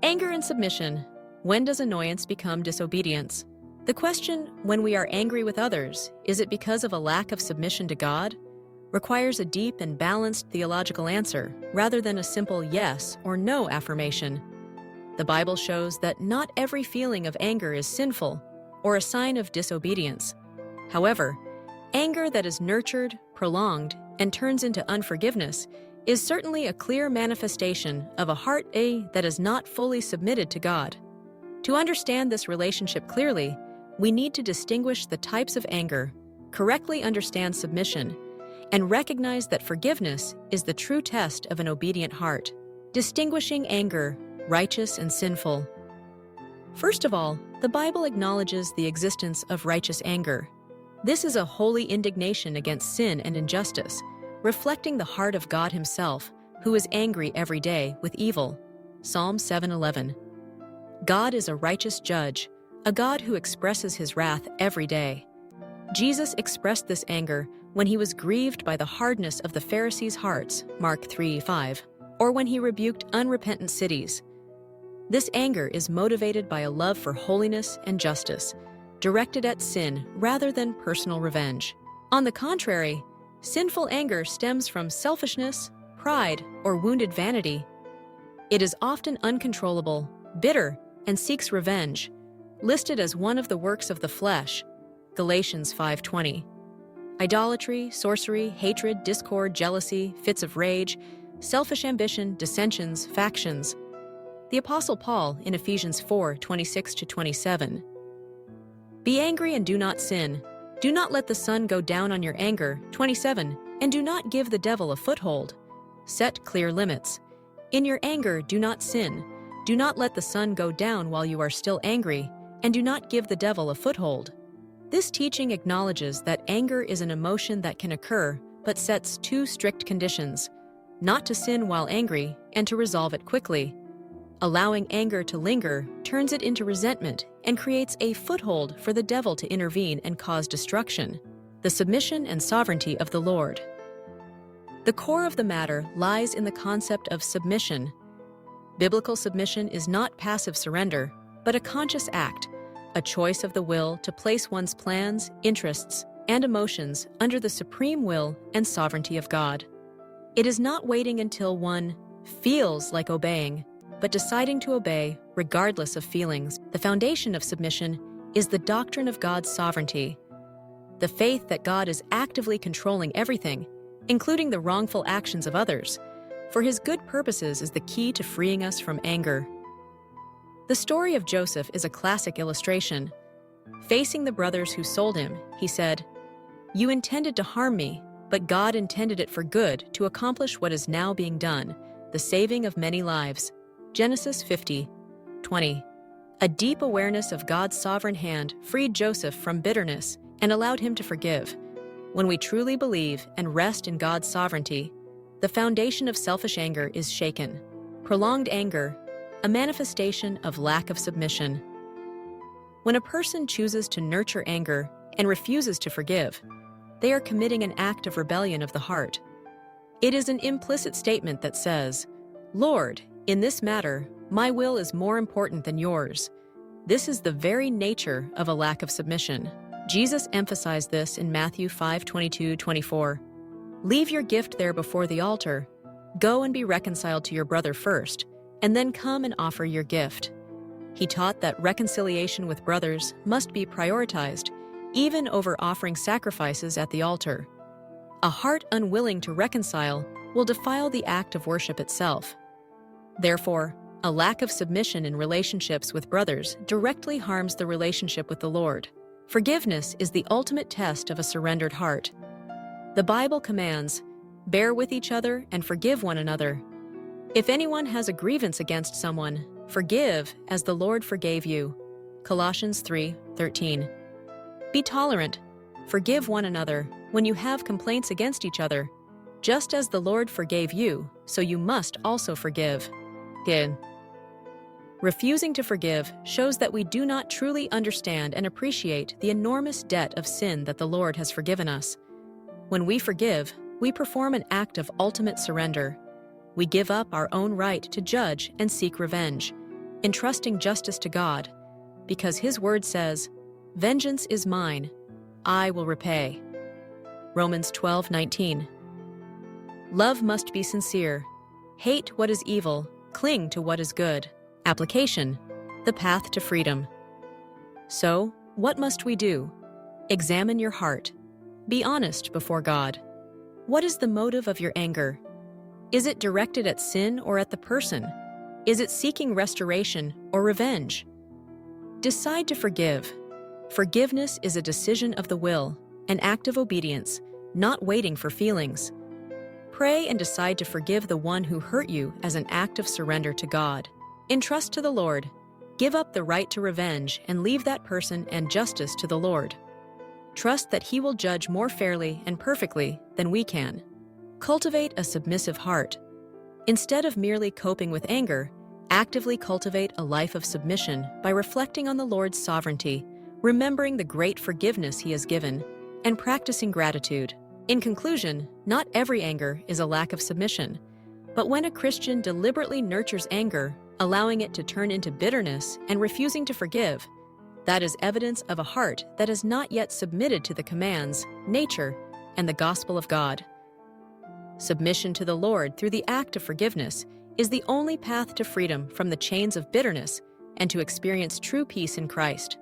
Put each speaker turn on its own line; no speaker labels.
Anger and submission. When does annoyance become disobedience? The question, when we are angry with others, is it because of a lack of submission to God? Requires a deep and balanced theological answer, rather than a simple yes or no affirmation. The Bible shows that not every feeling of anger is sinful or a sign of disobedience. However, anger that is nurtured, prolonged, and turns into unforgiveness is certainly a clear manifestation of a heart that is not fully submitted to God. To understand this relationship clearly, we need to distinguish the types of anger, correctly understand submission, and recognize that forgiveness is the true test of an obedient heart. Distinguishing anger, righteous and sinful. First of all, the Bible acknowledges the existence of righteous anger. This is a holy indignation against sin and injustice, reflecting the heart of God Himself, who is angry every day with evil. Psalm 7:11. God is a righteous judge, a God who expresses His wrath every day. Jesus expressed this anger when He was grieved by the hardness of the Pharisees' hearts, Mark 3:5, or when He rebuked unrepentant cities. This anger is motivated by a love for holiness and justice, directed at sin rather than personal revenge. On the contrary, sinful anger stems from selfishness, pride, or wounded vanity. It is often uncontrollable, bitter, and seeks revenge, listed as one of the works of the flesh, Galatians 5:20. Idolatry, sorcery, hatred, discord, jealousy, fits of rage, selfish ambition, dissensions, factions. The Apostle Paul in Ephesians 4:26-27. Be angry and do not sin. Do not let the sun go down on your anger, 27, and do not give the devil a foothold. Set clear limits. In your anger, do not sin. Do not let the sun go down while you are still angry, and do not give the devil a foothold. This teaching acknowledges that anger is an emotion that can occur, but sets two strict conditions: not to sin while angry, and to resolve it quickly. Allowing anger to linger turns it into resentment and creates a foothold for the devil to intervene and cause destruction. The submission and sovereignty of the Lord. The core of the matter lies in the concept of submission. Biblical submission is not passive surrender, but a conscious act, a choice of the will to place one's plans, interests, and emotions under the supreme will and sovereignty of God. It is not waiting until one feels like obeying, but deciding to obey regardless of feelings. The foundation of submission is the doctrine of God's sovereignty, the faith that God is actively controlling everything, including the wrongful actions of others, for His good purposes is the key to freeing us from anger. The story of Joseph is a classic illustration. Facing the brothers who sold him, he said, "You intended to harm me, but God intended it for good to accomplish what is now being done, the saving of many lives." Genesis 50:20. A deep awareness of God's sovereign hand freed Joseph from bitterness and allowed him to forgive. When we truly believe and rest in God's sovereignty, the foundation of selfish anger is shaken. Prolonged anger, a manifestation of lack of submission. When a person chooses to nurture anger and refuses to forgive, they are committing an act of rebellion of the heart. It is an implicit statement that says, "Lord, in this matter, my will is more important than yours." This is the very nature of a lack of submission. Jesus emphasized this in Matthew 5:22-24. "Leave your gift there before the altar. Go and be reconciled to your brother first, and then come and offer your gift." He taught that reconciliation with brothers must be prioritized, even over offering sacrifices at the altar. A heart unwilling to reconcile will defile the act of worship itself. Therefore, a lack of submission in relationships with brothers directly harms the relationship with the Lord. Forgiveness is the ultimate test of a surrendered heart. The Bible commands, "Bear with each other and forgive one another. If anyone has a grievance against someone, forgive as the Lord forgave you." Colossians 3:13. Be tolerant. Forgive one another when you have complaints against each other. Just as the Lord forgave you, so you must also forgive. Again. Refusing to forgive shows that we do not truly understand and appreciate the enormous debt of sin that the Lord has forgiven us. When we forgive, we perform an act of ultimate surrender. We give up our own right to judge and seek revenge. entrusting justice to God, because His word says, "Vengeance is mine, I will repay." Romans 12:19. Love must be sincere. Hate what is evil, cling to what is good. Application: the path to freedom. So, what must we do? Examine your heart. Be honest before God. What is the motive of your anger? Is it directed at sin or at the person? Is it seeking restoration or revenge? Decide to forgive. Forgiveness is a decision of the will, an act of obedience, not waiting for feelings. Pray and decide to forgive the one who hurt you as an act of surrender to God. Entrust to the Lord. Give up the right to revenge and leave that person and justice to the Lord. Trust that He will judge more fairly and perfectly than we can. Cultivate a submissive heart. Instead of merely coping with anger, actively cultivate a life of submission by reflecting on the Lord's sovereignty, remembering the great forgiveness He has given, and practicing gratitude. In conclusion, not every anger is a lack of submission, but when a Christian deliberately nurtures anger, allowing it to turn into bitterness and refusing to forgive, that is evidence of a heart that is not yet submitted to the commands, nature, and the gospel of God. Submission to the Lord through the act of forgiveness is the only path to freedom from the chains of bitterness and to experience true peace in Christ.